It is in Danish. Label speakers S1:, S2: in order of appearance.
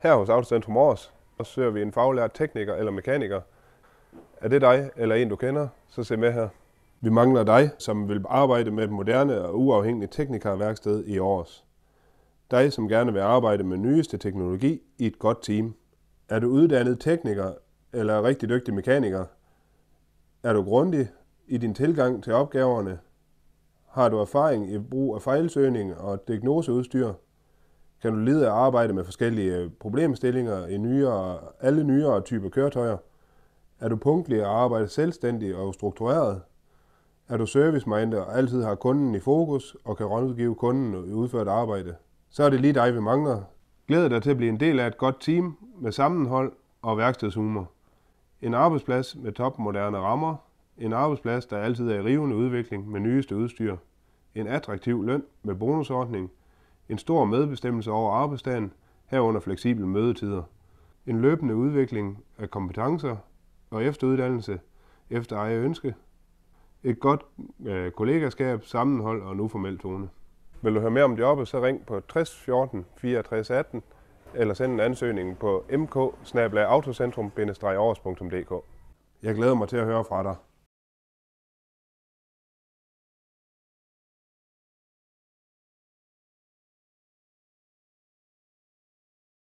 S1: Her hos Autocentrum Aars, så søger vi en faglært tekniker eller mekaniker. Er det dig eller en, du kender, så se med her. Vi mangler dig, som vil arbejde med et moderne og uafhængigt teknikerværksted i Aars. Dig, som gerne vil arbejde med nyeste teknologi i et godt team. Er du uddannet tekniker eller rigtig dygtig mekaniker? Er du grundig i din tilgang til opgaverne? Har du erfaring i brug af fejlsøgning og diagnoseudstyr? Kan du lide at arbejde med forskellige problemstillinger i alle nyere typer køretøjer? Er du punktlig og arbejder selvstændig og struktureret? Er du service-minded og altid har kunden i fokus og kan rådgive kunden i udført arbejde? Så er det lige dig, vi mangler. Glæd dig til at blive en del af et godt team med sammenhold og værkstedshumor. En arbejdsplads med topmoderne rammer. En arbejdsplads, der altid er i rivende udvikling med nyeste udstyr. En attraktiv løn med bonusordning. En stor medbestemmelse over arbejdsdagen, herunder fleksible mødetider. En løbende udvikling af kompetencer og efteruddannelse efter eget ønske. Et godt kollegaskab, sammenhold og en uformel tone. Vil du høre mere om jobbet, så ring på 60 14 64 18 eller send en ansøgning på mk@autocentrum-aars.dk. Jeg glæder mig til at høre fra dig.